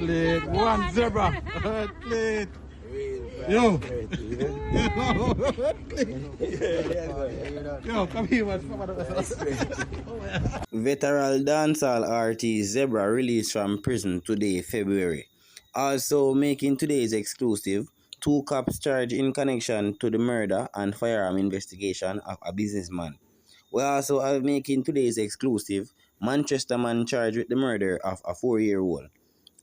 Plate. One zebra. Plate. Yo. Yo, come here, man. Veteran dancehall artist Zebra released from prison today, February. Also making today's exclusive, 2 cops charged in connection to the murder and firearm investigation of a businessman. We also are making today's exclusive, Manchester man charged with the murder of a 4-year-old.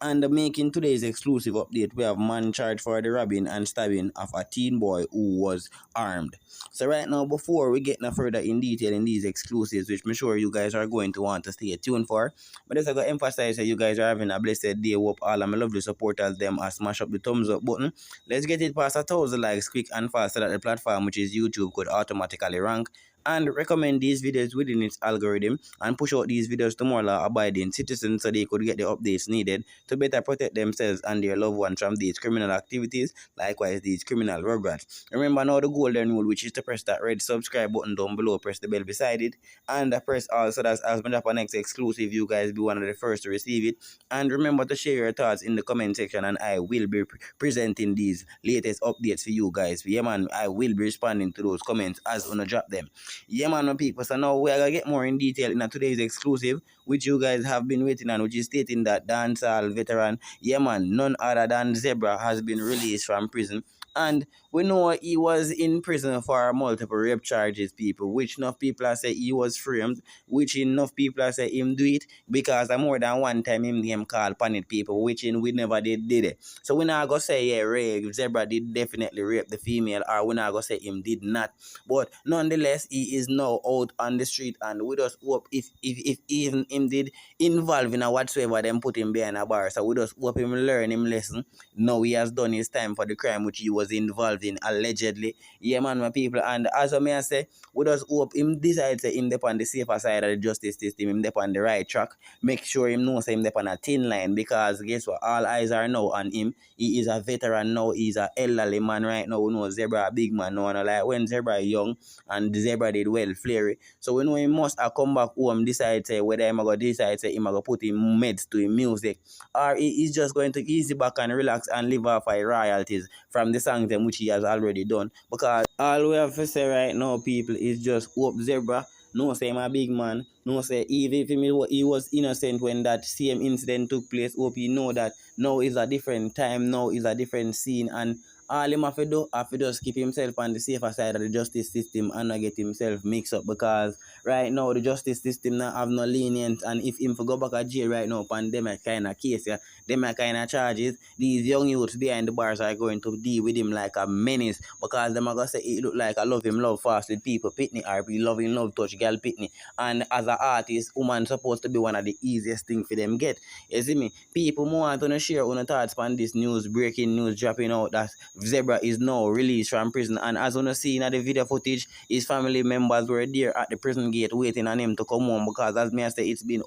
And making today's exclusive update, we have man charged for the robbing and stabbing of a teen boy who was armed. So right now, before we get no further in detail in these exclusives, which I'm sure you guys are going to want to stay tuned for, but just I got to emphasize that you guys are having a blessed day. Hope all of my lovely supporters them smash up the thumbs up button. Let's get it past 1,000 likes quick and fast so that the platform, which is YouTube, could automatically rank and recommend these videos within its algorithm and push out these videos to more law-abiding citizens so they could get the updates needed to better protect themselves and their loved ones from these criminal activities, likewise these criminal rugrats. Remember now the golden rule, which is to press that red subscribe button down below, press the bell beside it, and press all so that as we drop our next exclusive, you guys be one of the first to receive it. And remember to share your thoughts in the comment section, and I will be presenting these latest updates for you guys. Yeah man, I will be responding to those comments as I drop them. Yeah man, my people, so now we're gonna get more in detail in today's exclusive, which you guys have been waiting on, which is stating that dancehall veteran, yeah man, none other than Zebra, has been released from prison. And we know he was in prison for multiple rape charges, people, which enough people are say he was framed, which enough people are say him do it because more than one time him called pan it, people, which we never did it. So we're not gonna say yeah, rape, Zebra did definitely rape the female, or we're not gonna say him did not. But nonetheless, he is now out on the street, and we just hope if even him did involve in a whatsoever, them put him behind a bar. So we just hope him learn him lesson. Now he has done his time for the crime which he was involved in allegedly. Yeah man, my people, and as I may say, we just hope him decide to him on the safer side of the justice system, him on the right track. Make sure him knows him on a thin line, because guess what, all eyes are now on him. He is a veteran now, he's a elderly man right now. We know Zebra a big man now, and like when Zebra young and Zebra did well, flary. So we know he must have come back home, decide say whether him go decide say him go put him meds to him music, or he is just going to easy back and relax and live off his royalties from the songs them which he has already done. Because all we have to say right now, people, is just hope Zebra no say him a big man, no say even if he was innocent when that same incident took place. Hope he know that now is a different time, now is a different scene, and all him have to do have to just keep himself on the safer side of the justice system and not get himself mixed up, because right now the justice system now have no lenient, and if him for go back to jail right now upon them kind of case, yeah, them kind of charges, these young youths behind the bars are going to deal with him like a menace, because them are going to say it look like I love him love fast with people pitney, or we love him love touch girl pitney, and as an artist, woman supposed to be one of the easiest thing for them get. You see me, people want to share on thoughts on this news, breaking news dropping out that Zebra is now released from prison, and as you see in the video footage, his family members were there at the prison gate waiting on him to come home, because as me I say, it's been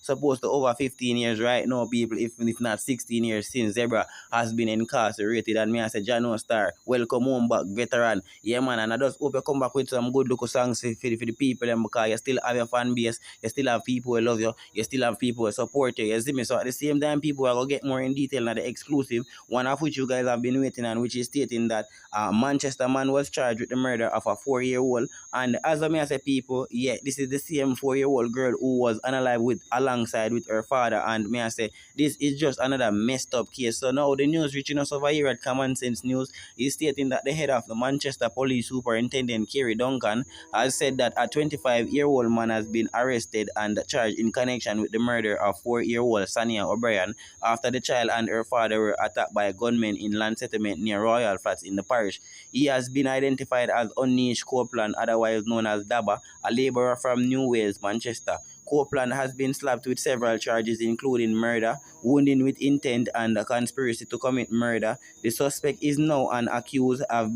supposed to over 15 years right now, people, if not 16 years since Zebra has been incarcerated. And me I say, Jano Star, welcome home back, veteran. Yeah man, and I just hope you come back with some good local songs for the people, because you still have your fan base, you still have people who love you, you still have people who support you, you see me. So at the same time, people are going to get more in detail on the exclusive, one of which you guys have been waiting on, which is stating that Manchester man was charged with the murder of a 4-year-old. And as I say, people, yeah, this is the same 4-year-old girl who was unalive alongside with her father. And me I say, this is just another messed up case. So now the news reaching us over here at Common Sense News is stating that the head of the Manchester Police Superintendent Kerry Duncan has said that a 25-year-old man has been arrested and charged in connection with the murder of 4-year-old Sania O'Brien after the child and her father were attacked by gunmen in land settlement near Royal Flats in the parish. He has been identified as Onish Copeland, otherwise known as Daba, a labourer from New Wales, Manchester. Copeland has been slapped with several charges, including murder, wounding with intent, and a conspiracy to commit murder. The suspect is now an accused, have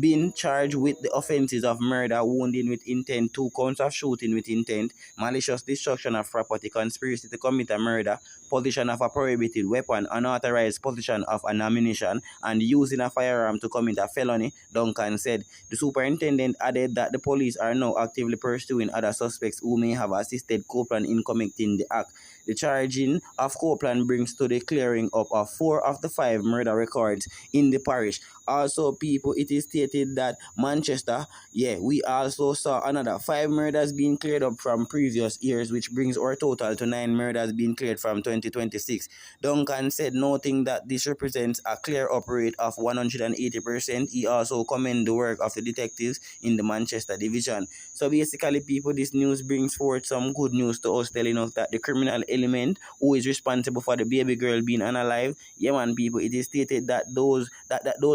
been charged with the offences of murder, wounding with intent, 2 counts of shooting with intent, malicious destruction of property, conspiracy to commit a murder, possession of a prohibited weapon, unauthorized possession of an ammunition, and using a firearm to commit a felony, Duncan said. The superintendent added that the police are now actively pursuing other suspects who may have assisted Copeland in committing the act. The charging of Copeland brings to the clearing up of 4 of the 5 murder records in the parish. Also, people, it is stated that Manchester, yeah, we also saw another 5 murders being cleared up from previous years, which brings our total to 9 murders being cleared from 2026. Duncan said, noting that this represents a clear up rate of 180%. He also commended the work of the detectives in the Manchester division. So basically, people, this news brings forth some good news to us, telling us that the criminal element who is responsible for the baby girl being unalive, yeah man, people, it is stated that those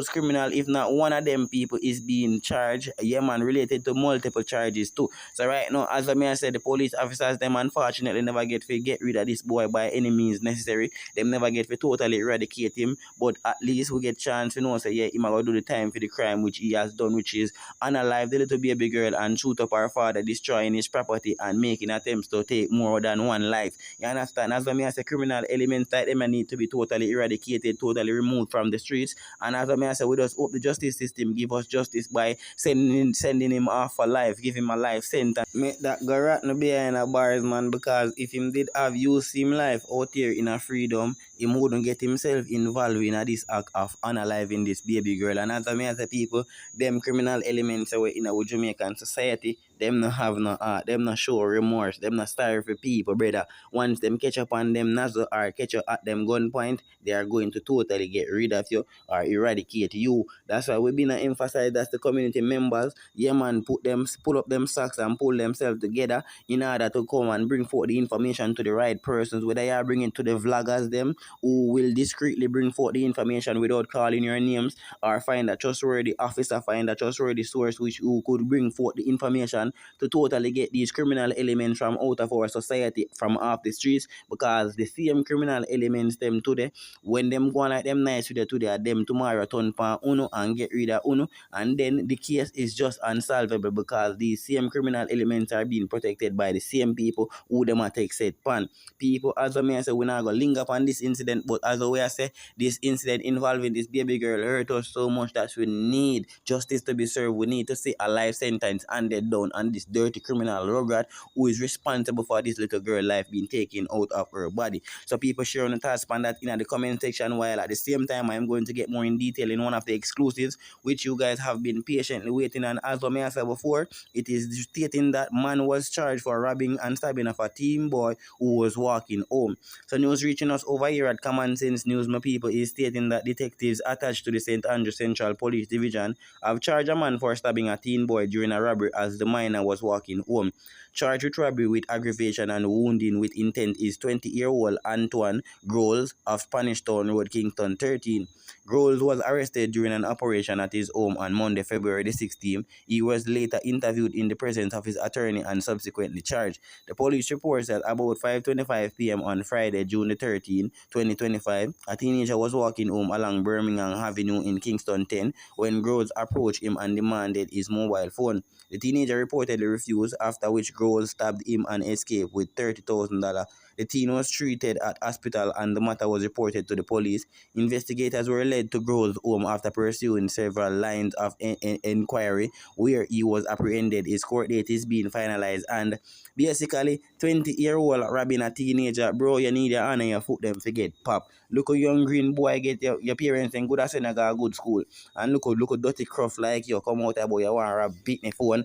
criminal, if not one of them people, is being charged, yeah man, related to multiple charges too. So right now, as I said, the police officers, them unfortunately never get rid of this boy by any means necessary. Them never get to totally eradicate him, but at least we get chance to know, say, yeah, he might go do the time for the crime which he has done, which is unalive the little baby girl and shoot up her father, destroying his property and making attempts to take more than one life. You understand? As I say, criminal elements like them need to be totally eradicated, totally removed from the streets. And as I say, we just hope the justice system give us justice by sending him off for life, give him a life sentence. Make that go rat no behind a bars, man, because if him did have used him life out here in a freedom, he wouldn't get himself involved in this act of unaliving this baby girl. And as I say, people, them criminal elements away in our Jamaican society, them not have no heart, them not show remorse, them not sorry for people, brother. Once them catch up on them nozzle or catch up at them gunpoint, they are going to totally get rid of you or eradicate you. That's why we've been emphasized as the community members, yeah man, pull up them socks and pull themselves together in order to come and bring forth the information to the right persons, whether you are bringing to the vloggers them who will discreetly bring forth the information without calling your names, or find a trustworthy officer, find a trustworthy source who could bring forth the information to totally get these criminal elements from out of our society, from off the streets, because the same criminal elements them today, when them go on like them nice with you today, them tomorrow turn pan uno and get rid of uno, and then the case is just unsolvable because these same criminal elements are being protected by the same people who them a take said pan. People, as I say, we're not going to linger up on this incident, but as I say, this incident involving this baby girl hurt us so much that we need justice to be served. We need to see a life sentence handed down on this dirty criminal Robert who is responsible for this little girl life being taken out of her body. So people share on the task on that in the comment section, while at the same time I'm going to get more in detail in one of the exclusives which you guys have been patiently waiting on. As I said before, it is stating that man was charged for robbing and stabbing of a teen boy who was walking home. So news reaching us over here at Common Sense News, my people, is stating that detectives attached to the St. Andrew Central Police Division have charged a man for stabbing a teen boy during a robbery as the minor was walking home. Charged with robbery with aggravation and wounding with intent is 20-year-old Antoine Groles of Spanish Town Road, Kingston 13. Groles was arrested during an operation at his home on Monday, February the 16th. He was later interviewed in the presence of his attorney and subsequently charged. The police reports that about 5:25 p.m. on Friday, June the 13th, 2025, a teenager was walking home along Birmingham Avenue in Kingston 10 when Groles approached him and demanded his mobile phone. The teenager reportedly refused, after which Groles stabbed him and escaped with $30,000. The teen was treated at hospital and the matter was reported to the police. Investigators were led to Groves' home after pursuing several lines of inquiry where he was apprehended. His court date is being finalized, and basically 20-year-old robbing a teenager, bro, you need your honor your foot them to get pop. Look a young green boy get your parents and good as a good school, and look a dirty cruff like you come out about you want to rob beat me phone.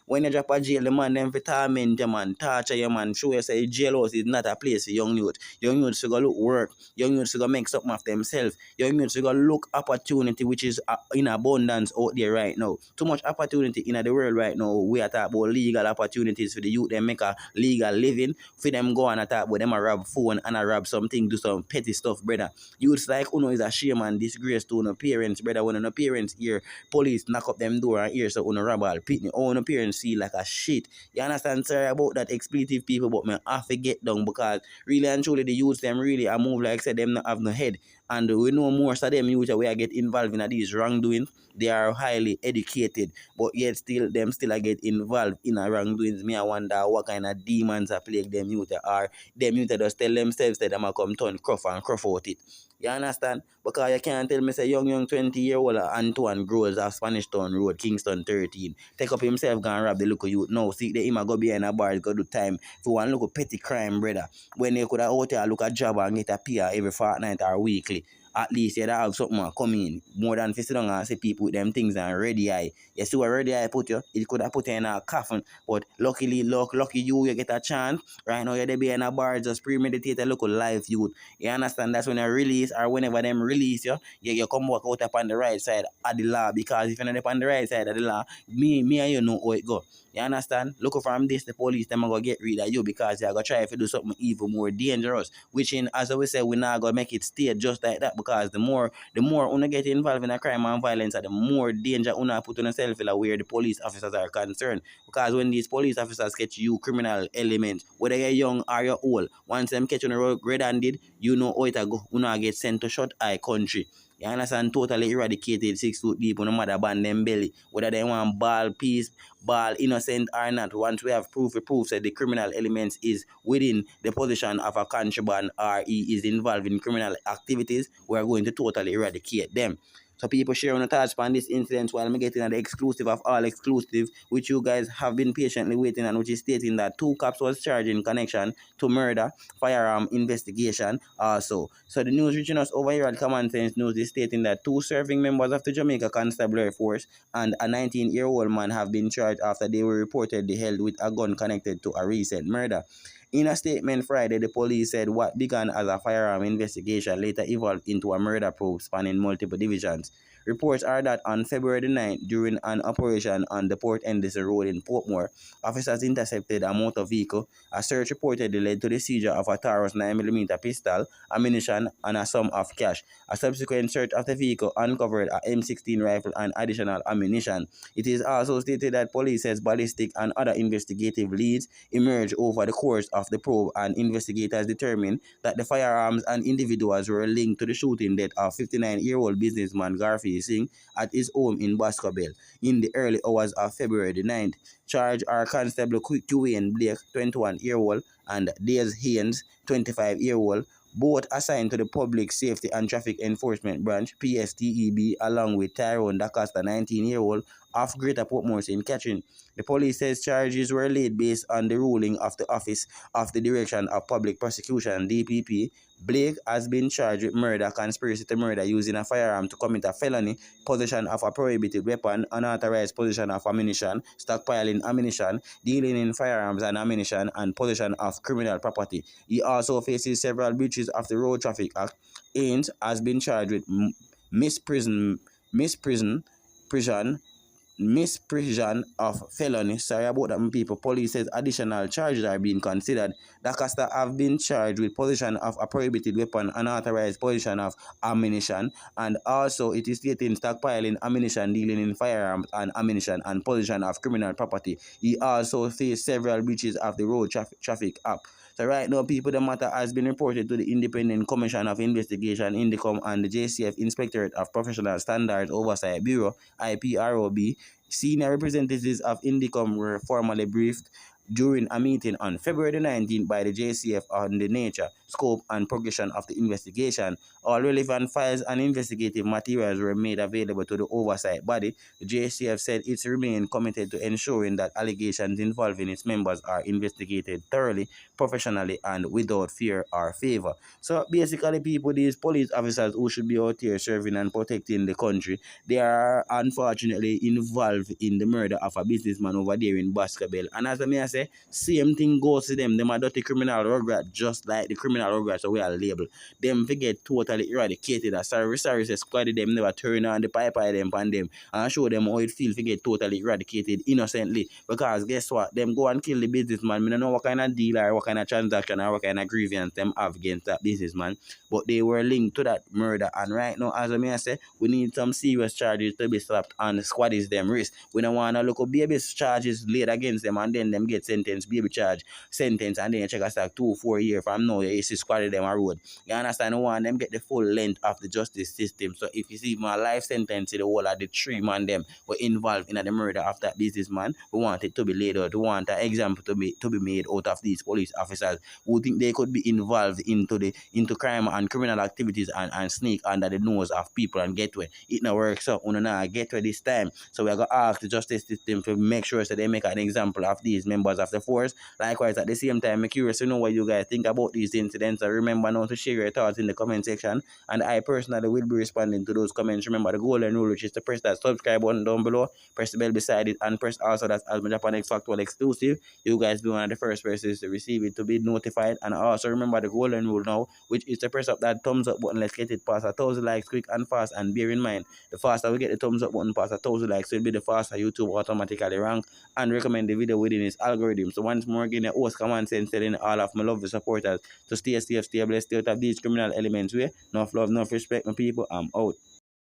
When you drop a jail, the man them for torment you man, torture you man, show you say jailhouse is not a place for young youth. Young youth should go look work, young youth should go make something of themselves, young youth should go look opportunity which is in abundance out there right now. Too much opportunity in the world right now. We are talking about legal opportunities for the youth, them make a legal living, for them go and attack about them a rob phone and a rob something, do some petty stuff, brother. Youths like Uno is a shame and disgrace to no parents, brother. When no parents hear police knock up them door and hear so Uno rob all pitney, no parents see like a shit. You understand? Sorry about that expletive people, but me have to get down because really and truly the youths them really a move like said them not have no head. And we know most of them youth we get involved in these wrongdoings. They are highly educated, but yet still I get involved in a wrongdoings. Me I wonder what kind of demons are plague them youth are. Them youth just tell themselves that them a come turn cruff and cruff out it. You understand? Because you can't tell me say young 20-year-old Antoine Groves of Spanish Town Road, Kingston 13. Take up himself and rob the local youth. No, see the him a go behind a bar, go do time for one little petty crime, brother. murder. When they could have out there look at job and get a pay every fortnight or weekly. At least you'd have something come in. More than to sit down and see people with them things and ready eye. You see what ready eye put you? It could have put you in a coffin. But lucky you get a chance. Right now you're there be in a bar just premeditate a local life youth. You understand? That's when you release or whenever them release you, you come back out up on the right side of the law. Because if you're not up on the right side of the law, me and you know how it go. You understand? Look from this, the police, them are going to get rid of you because they're going to try to do something even more dangerous. Which, as I always say, we're not going to make it stay just like that because the more you get involved in a crime and violence, the more danger you put on yourself where the police officers are concerned. Because when these police officers catch you criminal elements, whether you're young or you're old, once them catch you on the road red-handed, you know how it go. You get sent to shut eye country. You understand? Totally eradicated 6 foot deep, no matter band them belly. Whether they want ball, peace, ball, innocent or not. Once we have proof that the criminal elements is within the position of a contraband or he is involved in criminal activities, we are going to totally eradicate them. So people sharing the thoughts on this incident while I'm getting at the exclusive of all exclusive, which you guys have been patiently waiting and which is stating that 2 cops was charged in connection to murder, firearm investigation also. So the news reaching us over here at Common Sense News is stating that 2 serving members of the Jamaica Constabulary Force and a 19-year-old man have been charged after they were reportedly held with a gun connected to a recent murder. In a statement Friday, the police said what began as a firearm investigation later evolved into a murder probe spanning multiple divisions. Reports are that on February 9th, during an operation on the Port Endison Road in Portmore, officers intercepted a motor vehicle. A search reportedly led to the seizure of a Taurus 9mm pistol, ammunition, and a sum of cash. A subsequent search of the vehicle uncovered a M16 rifle and additional ammunition. It is also stated that police's ballistic and other investigative leads emerged over the course of the probe, and investigators determined that the firearms and individuals were linked to the shooting death of 59-year-old businessman Garfield Singh at his home in Boscobel in the early hours of February the 9th. Charged are Constable Queen Blake, 21-year-old, and Days Haynes, 25-year-old, both assigned to the Public Safety and Traffic Enforcement Branch, PSTEB, along with Tyrone DaCosta, 19-year-old, of Greater Portmore St. Catherine. The police says charges were laid based on the ruling of the Office of the Direction of Public Prosecution, DPP. Blake has been charged with murder, conspiracy to murder using a firearm to commit a felony, possession of a prohibited weapon, unauthorized possession of ammunition, stockpiling ammunition, dealing in firearms and ammunition, and possession of criminal property. He also faces several breaches of the Road Traffic Act. Haynes has been charged with misprision of felony. Sorry about that, people. Police says additional charges are being considered. DaCosta have been charged with possession of a prohibited weapon, unauthorized possession of ammunition, and also it is stating stockpiling ammunition, dealing in firearms and ammunition, and possession of criminal property. He also faced several breaches of the Road Traffic Act. So right now, people, the matter has been reported to the Independent Commission of Investigation, INDECOM, and the JCF Inspectorate of Professional Standards Oversight Bureau, IPROB. Senior representatives of INDECOM were formally briefed during a meeting on February 19th by the JCF on the nature, scope, and progression of the investigation. All relevant files and investigative materials were made available to the oversight body. The JCF said it remained committed to ensuring that allegations involving its members are investigated thoroughly, professionally, and without fear or favor. So basically, people, these police officers who should be out here serving and protecting the country, they are unfortunately involved in the murder of a businessman over there in Boscobel. And as I may say, same thing goes to them. Them are dirty criminal regret, just like the criminal regrets that we are labeled. Them forget totally eradicated. As services squad them never turn on the pipe by them and them and show them how it feels to get totally eradicated innocently. Because guess what? Them go and kill the businessman. We don't know what kind of deal or what kind of transaction or what kind of grievance them have against that businessman. But they were linked to that murder. And right now, as I may say, we need some serious charges to be slapped on the squaddies them wrist. We don't want to look at baby charges laid against them and then them get sentenced, baby charge, sentence, and then you check a stack 2-4 years from now, you see squaddie them a road. You understand? We want them get the full length of the justice system. So if you see my life sentence to the whole of the 3 man them were involved in the murder of that businessman, we want it to be laid out. We want an example to be made out of these police officers who think they could be involved into crime and criminal activities and sneak under the nose of people and get where it not works. So we not get where this time. So we are going to ask the justice system to make sure that they make an example of these members members of the force. Likewise, at the same time, I'm curious to know what you guys think about these incidents. And remember now to share your thoughts in the comment section. And I personally will be responding to those comments. Remember the golden rule, which is to press that subscribe button down below, press the bell beside it, and press also that as Japan X Factual exclusive. You guys be one of the first persons to receive it, to be notified. And also remember the golden rule now, which is to press up that thumbs up button. Let's get it past 1,000 likes quick and fast. And bear in mind, the faster we get the thumbs up button past 1,000 likes, it'll be the faster YouTube automatically rank and recommend the video within its algorithm. So once more again, the host command sense telling all of my lovely supporters to stay safe, stay blessed, stay out of these criminal elements. Way, no love, no respect, my people. I'm out.